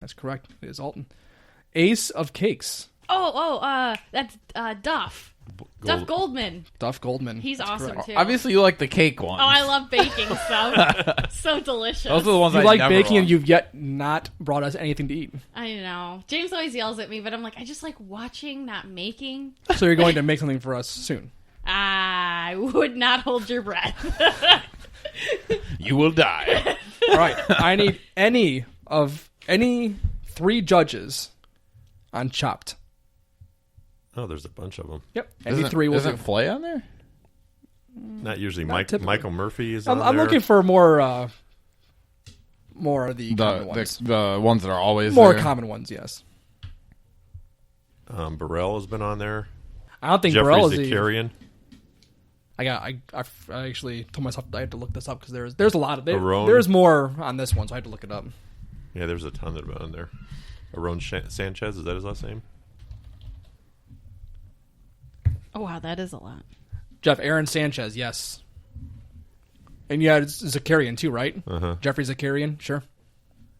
That's correct. It is Alton. Ace of Cakes. That's Duff. Duff Goldman. Duff Goldman. He's That's awesome, correct. too. Obviously, you like the cake one. Oh, I love baking stuff. So delicious. Those are the ones You I like never baking want. and you've yet not brought us anything to eat. I know. James always yells at me, but I'm like, I just like watching, not making. So you're going to make something for us soon. I would not hold your breath. You will die. All right. I need any 3 judges on Chopped. Oh, there's a bunch of them. Yep. Any 3 will do. Isn't Flay on there? Not usually. typically. Michael Murphy is on I'm there. looking for more of the common The ones. the ones that are always More there. common ones, yes. Burrell has been on there. I don't think Jeffrey Burrell is Zakarian. I actually told myself I had to look this up because there's a lot of it. Arone. There's more on this one, so I had to look it up. Yeah, there's a ton that have been on there. Aaron Sanchez, is that his last name? Oh, wow, that is a lot. Aaron Sanchez, yes. And yeah, it's Zakarian too, right? Uh-huh. Jeffrey Zakarian, sure.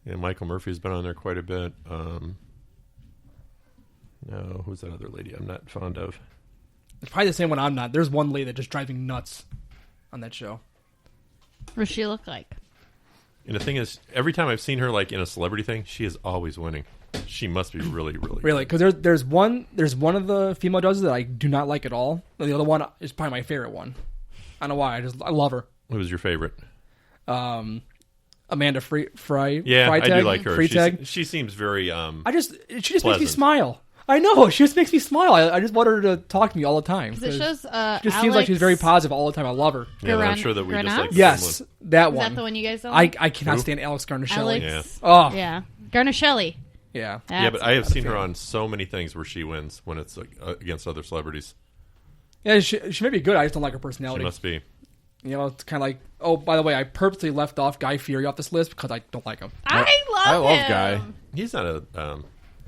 Yeah, Michael Murphy's been on there quite a bit. No, who's that other lady I'm not fond of? It's probably the same one I'm not. There's one lady that just drives me nuts on that show. What does she look like? And the thing is, every time I've seen her like in a celebrity thing, she is always winning. She must be really, really Really, because there's one of the female judges that I do not like at all. The other one is probably my favorite one. I don't know why. I love her. Who was your favorite? Amanda Yeah, Freitag, I do like her. Freitag. She seems very she just makes me pleasant. smile. I know, she just makes me smile. I just want her to talk to me all the time. Because it shows She just seems like she's very positive all the time. I love her. Yeah, but I'm sure that we just like Yes, someone. that Is one. that the one you guys don't I like? cannot Who? stand Alex Garnaschelli. Alex. Oh, Yeah. Garnaschelli. yeah. Yeah, but I have That's- seen her on so many things where she wins when it's like, against other celebrities. Yeah, she may be good. I just don't like her She personality. must be. You know, it's kind of like, oh, by the way, I purposely left off Guy Fieri off this list because I don't like him. I love love him. Guy. He's not a.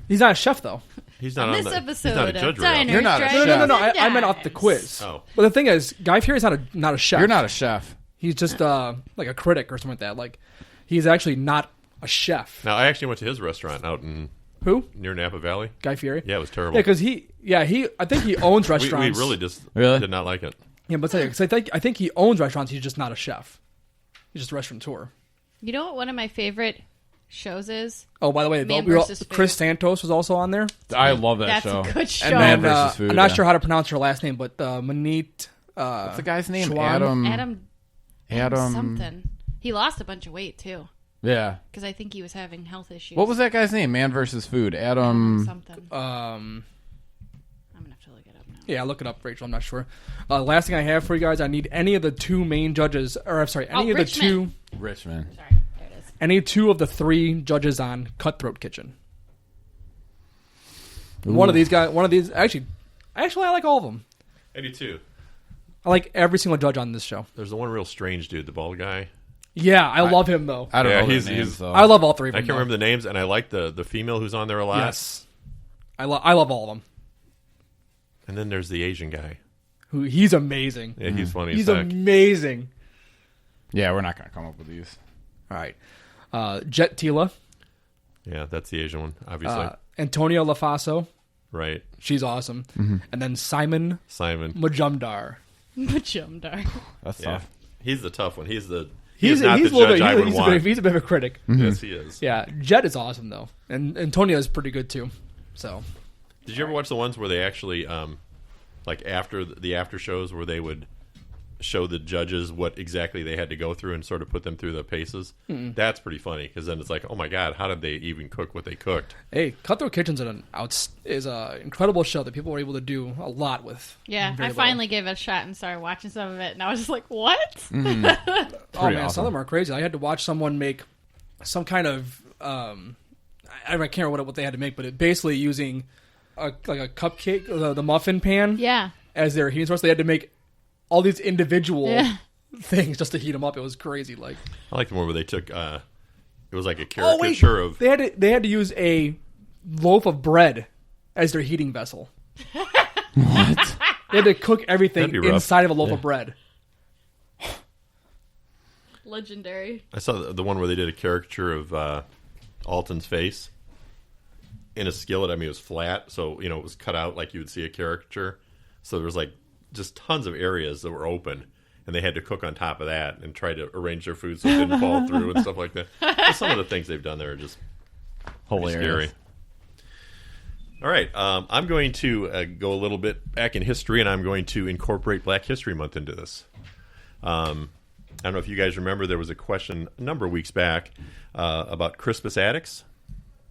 He's not a chef, though. He's not On on this the, episode he's not a judge of right Diners, You're not a Dragons, chef. No. and I meant off the Dimes. quiz. Oh. But the thing is, Guy Fieri's not a chef. You're not a chef. He's just like a critic or something like that. Like, he's actually not a chef. Now I actually went to his restaurant out in Who? near Napa Valley. Guy Fieri? Yeah, it was terrible. Yeah, because I think he owns we restaurants. really just Really? did not like it. Yeah, but because I think he owns restaurants. He's just not a chef. He's just a restaurateur. You know what one of my favorite shows is? Oh, by the way, Man we all- versus Food. Chris Santos was also on there. I love that That's show. a good show. And Man then versus Food, I'm not yeah. sure how to pronounce her last name, but Manit. What's the guy's name? Schwan? Adam. something. He lost a bunch of weight too Yeah. because I think he was having health issues. What was that guy's name? Man versus Food. Adam. Something. I'm gonna have to look it up now. Yeah, look it up, Rachel. I'm not sure. Last thing I have for you guys, I need any of the 2 main judges, or I'm sorry, any of the Richmond. 2, Richmond. Sorry, there it is. any 2 of the 3 judges on Cutthroat Kitchen. One of these guys, actually, I like all of them. I do too. I like every single judge on this show. There's the one real strange dude, the bald guy. Yeah, I love him though. I don't Yeah, know he's- their names, he's- though. I love all 3 of I them. can't remember the names, and I like the female who's on there a lot. Yes, I love all of them. And then there's the Asian guy. He's amazing. Yeah, he's funny. He's as heck. amazing. Yeah, we're not going to come up with these. All right, Jet Tila, Yeah, that's the Asian one, obviously. Antonia LaFaso. Right. She's awesome. And then Simon Simon. Majumdar. Majumdar. That's Yeah. tough. He's the tough one. He's not He's the a little judge bit, I would want. he's a bit of a critic. Yes, he is. Yeah, Jet is awesome though, and Antonia is pretty good too. So Did you ever watch the ones where they actually, like after the after shows, where they would show the judges what exactly they had to go through and sort of put them through the paces? That's pretty funny because then it's like, oh my god, how did they even cook what they cooked? hey, Cutthroat Kitchen's an incredible show that people were able to do a lot with. Yeah, very I finally gave it a shot and started watching some of it, and I was just like, "What?" Oh man, awesome. some of them are crazy. I had to watch someone make some kind of I can't remember what they had to make, but it basically using like a cupcake, the muffin pan, Yeah, as their heating source. They had to make all these individual Yeah. things just to heat them up. It was crazy. Like, I like the one where they took. It was like a oh wait, caricature of. they had to use a loaf of bread as their heating vessel. What? They had to cook everything That'd be rough. inside of a loaf of bread. legendary. I saw the one where they did a caricature of Alton's face. in a skillet. I mean, it was flat, so it was cut out like you would see a caricature. So there was like just tons of areas that were open, and they had to cook on top of that and try to arrange their food so it didn't fall through and stuff like that. But some of the things they've done there are just Hilarious. scary. All right, I'm going to go a little bit back in history, and I'm going to incorporate Black History Month into this. I don't know if you guys remember, there was a question a number of weeks back about Crispus Attucks.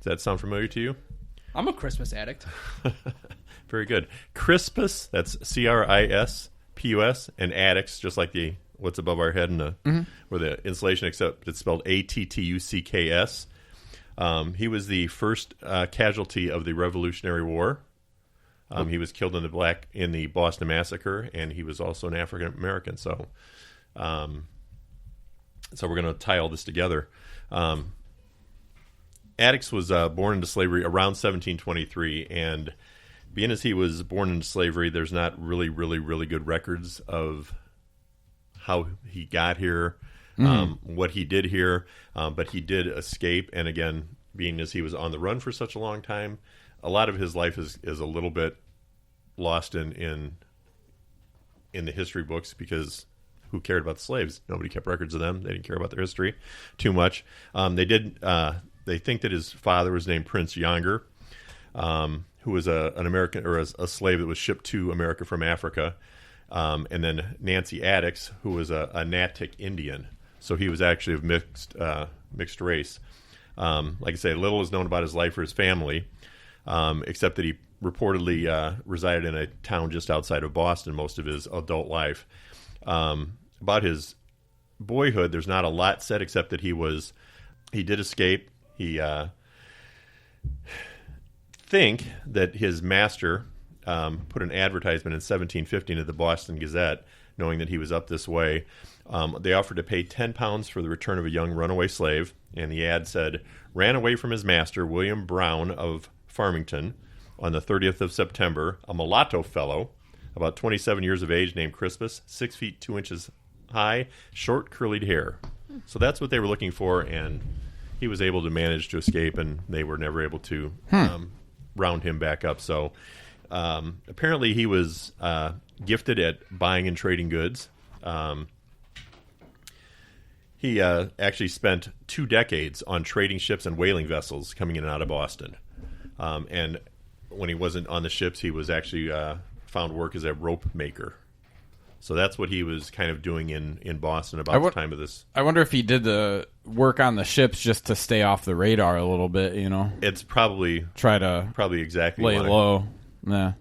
Does that sound familiar to you? I'm a Christmas addict. Very good. Crispus, that's Crispus, and Attucks, just like the what's above our head where the insulation, except it's spelled Attucks. He was the first casualty of the Revolutionary War. He was killed in the Boston Massacre, and he was also an African American. So we're going to tie all this together. Attucks was born into slavery around 1723, and being as he was born into slavery, there's not really good records of how he got here, what he did here, but he did escape. And again, being as he was on the run for such a long time, a lot of his life is a little bit lost in the history books, because who cared about the slaves? Nobody kept records of them. They didn't care about their history too much. They think that his father was named Prince Younger, who was an American, or a slave that was shipped to America from Africa. And then Nancy Attucks, who was a Natick Indian. So he was actually of mixed race. Like I say, little is known about his life or his family, except that he reportedly resided in a town just outside of Boston most of his adult life. About his boyhood, there's not a lot said, except that he did escape. He think that his master put an advertisement in 1750 into the Boston Gazette, knowing that he was up this way. They offered to pay £10 for the return of a young runaway slave, and the ad said, "Ran away from his master, William Brown of Farmington, on the 30th of September, a mulatto fellow, about 27 years of age, named Crispus, 6 feet 2 inches high, short curlied hair." So that's what they were looking for, and he was able to manage to escape, and they were never able to round him back up. So apparently he was gifted at buying and trading goods. He actually spent 2 decades on trading ships and whaling vessels coming in and out of Boston. And when he wasn't on the ships, he was actually found work as a rope maker. So that's what he was kind of doing in Boston about the time of this. I wonder if he did the work on the ships just to stay off the radar a little bit, It's probably exactly lay low. Yeah.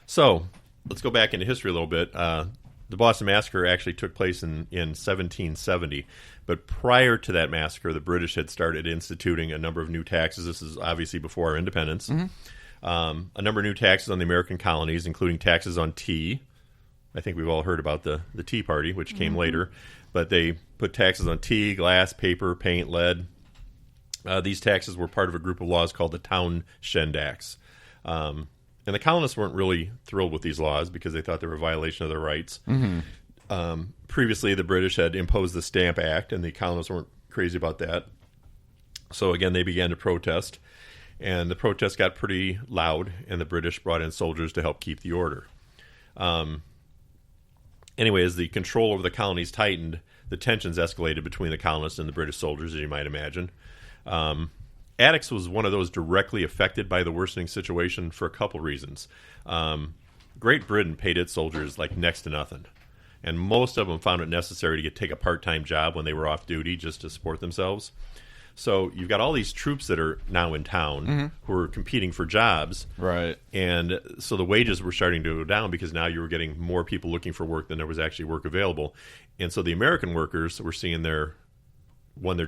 So let's go back into history a little bit. The Boston Massacre actually took place in 1770. But prior to that massacre, the British had started instituting a number of new taxes. This is obviously before our independence. A number of new taxes on the American colonies, including taxes on tea. I think we've all heard about the Tea Party, which came later. But they put taxes on tea, glass, paper, paint, lead. These taxes were part of a group of laws called the Townshend Acts. And the colonists weren't really thrilled with these laws because they thought they were a violation of their rights. Previously, the British had imposed the Stamp Act, and the colonists weren't crazy about that. So again, they began to protest. And the protests got pretty loud, and the British brought in soldiers to help keep the order. Anyway, as the control over the colonies tightened, the tensions escalated between the colonists and the British soldiers, as you might imagine. Attucks was one of those directly affected by the worsening situation for a couple reasons. Great Britain paid its soldiers like next to nothing, and most of them found it necessary to take a part-time job when they were off duty just to support themselves. So you've got all these troops that are now in town who are competing for jobs. Right. And so the wages were starting to go down because now you were getting more people looking for work than there was actually work available. And so the American workers were seeing their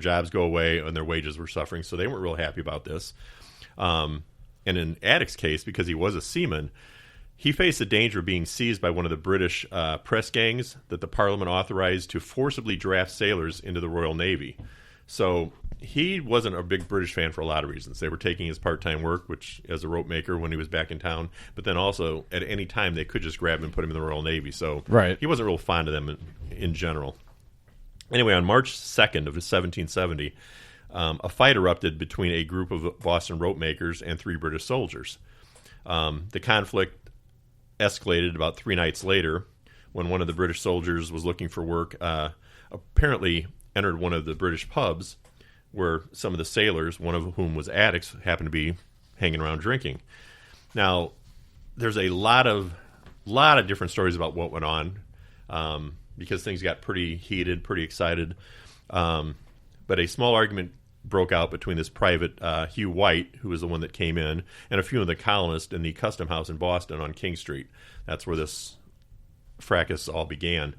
jobs go away and their wages were suffering, so they weren't real happy about this. And in Attucks' case, because he was a seaman, he faced the danger of being seized by one of the British press gangs that the Parliament authorized to forcibly draft sailors into the Royal Navy. So he wasn't a big British fan for a lot of reasons. They were taking his part-time work, which as a rope maker when he was back in town, but then also at any time they could just grab him and put him in the Royal Navy. So he wasn't real fond of them in general. Anyway, on March 2nd of 1770, a fight erupted between a group of Boston rope makers and 3 British soldiers. The conflict escalated about 3 nights later when one of the British soldiers was looking for work, apparently entered one of the British pubs where some of the sailors, one of whom was addicts, happened to be hanging around drinking. Now, there's a lot of different stories about what went on because things got pretty heated, pretty excited. But a small argument broke out between this private Hugh White, who was the one that came in, and a few of the colonists in the Custom House in Boston on King Street. That's where this fracas all began.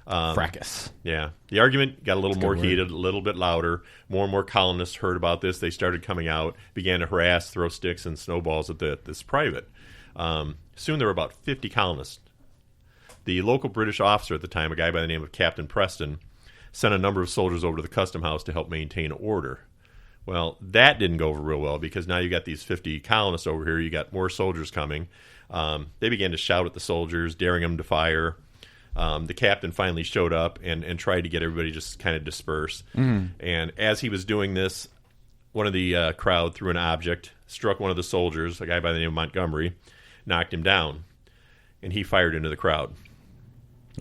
Fracas. Yeah. The argument got a little more heated, a little bit louder. More and more colonists heard about this. They started coming out, began to harass, throw sticks and snowballs at this private. Soon there were about 50 colonists. The local British officer at the time, a guy by the name of Captain Preston, sent a number of soldiers over to the Custom House to help maintain order. Well, that didn't go over real well because now you got these 50 colonists over here. You got more soldiers coming. They began to shout at the soldiers, daring them to fire. The captain finally showed up and tried to get everybody just kind of disperse. And as he was doing this, one of the crowd threw an object, struck one of the soldiers, a guy by the name of Montgomery, knocked him down, and he fired into the crowd.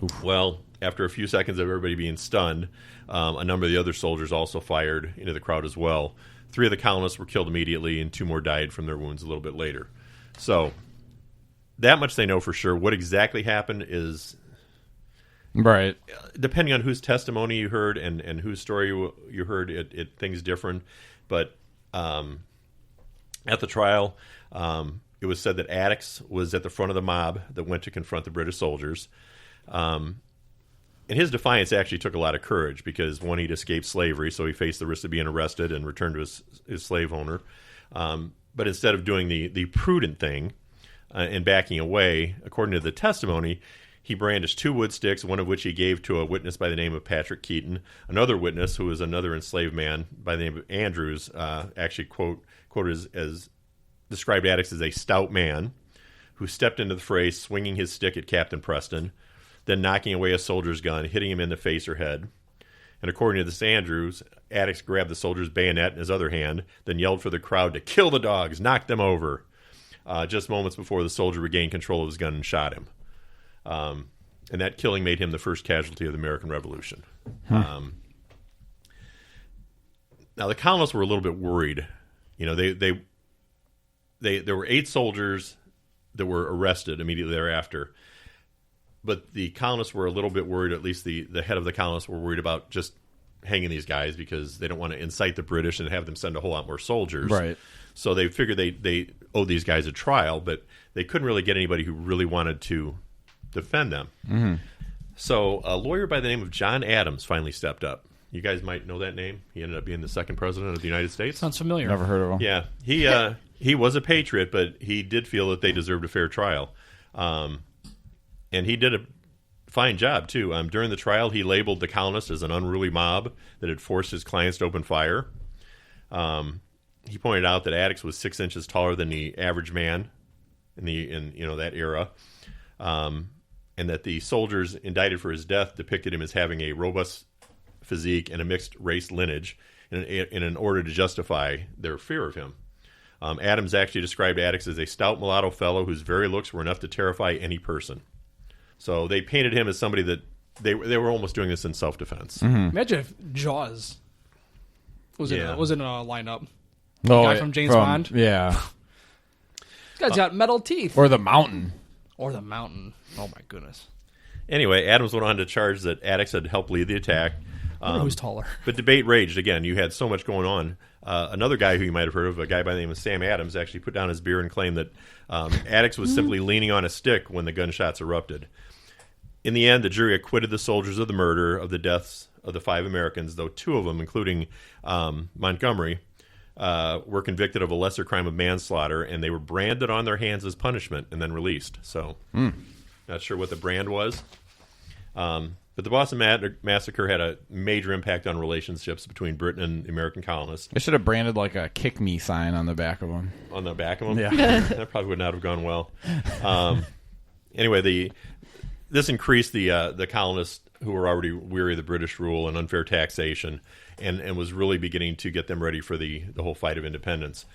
Oof. Well, after a few seconds of everybody being stunned, a number of the other soldiers also fired into the crowd as well. 3 of the colonists were killed immediately, and 2 more died from their wounds a little bit later. So, that much they know for sure. What exactly happened is... Right. Depending on whose testimony you heard and whose story you heard, things different. But at the trial, it was said that Attucks was at the front of the mob that went to confront the British soldiers. And his defiance actually took a lot of courage because, one, he'd escaped slavery, so he faced the risk of being arrested and returned to his slave owner. But instead of doing the prudent thing and backing away, according to the testimony, he brandished 2 wood sticks, one of which he gave to a witness by the name of Patrick Keaton. Another witness, who was another enslaved man by the name of Andrews, actually quoted as described Attucks as a stout man who stepped into the fray swinging his stick at Captain Preston, then knocking away a soldier's gun, hitting him in the face or head. And according to this Andrews, Attucks grabbed the soldier's bayonet in his other hand, then yelled for the crowd to kill the dogs, knock them over. Just moments before the soldier regained control of his gun and shot him. And that killing made him the first casualty of the American Revolution. Now, the colonists were a little bit worried. You know, there were 8 soldiers that were arrested immediately thereafter. But the colonists were a little bit worried, at least the head of the colonists were worried about just hanging these guys because they don't want to incite the British and have them send a whole lot more soldiers. Right. So they figured they owed these guys a trial, but they couldn't really get anybody who really wanted to defend them. Mm-hmm. So a lawyer by the name of John Adams finally stepped up. You guys might know that name. He ended up being the 2nd president of the United States. Sounds familiar. Never heard of him. Yeah. He was a patriot, but he did feel that they deserved a fair trial. And he did a fine job, too. During the trial, he labeled the colonists as an unruly mob that had forced his clients to open fire. He pointed out that Attucks was 6 inches taller than the average man in that era, and that the soldiers indicted for his death depicted him as having a robust physique and a mixed race lineage in an order to justify their fear of him. Adams actually described Attucks as a stout mulatto fellow whose very looks were enough to terrify any person. So they painted him as somebody that they were almost doing this in self-defense. Mm-hmm. Imagine if Jaws was in a lineup. Oh, Guy from James Bond. Yeah. This guy's got metal teeth. Or the Mountain. Oh my goodness. Anyway, Adams went on to charge that Attucks had helped lead the attack. I wonder who's taller. But debate raged. Again, you had so much going on. Another guy who you might have heard of, a guy by the name of Sam Adams, actually put down his beer and claimed that Attucks was simply leaning on a stick when the gunshots erupted. In the end, the jury acquitted the soldiers of the murder of the deaths of the 5 Americans, though 2 of them, including Montgomery, were convicted of a lesser crime of manslaughter, and they were branded on their hands as punishment and then released. So, not sure what the brand was. But the Boston Massacre had a major impact on relationships between Britain and the American colonists. They should have branded like a "kick me" sign on the back of them. On the back of them? Yeah. That probably would not have gone well. Anyway, the this increased the colonists who were already weary of the British rule and unfair taxation, and was really beginning to get them ready for the whole fight of independence.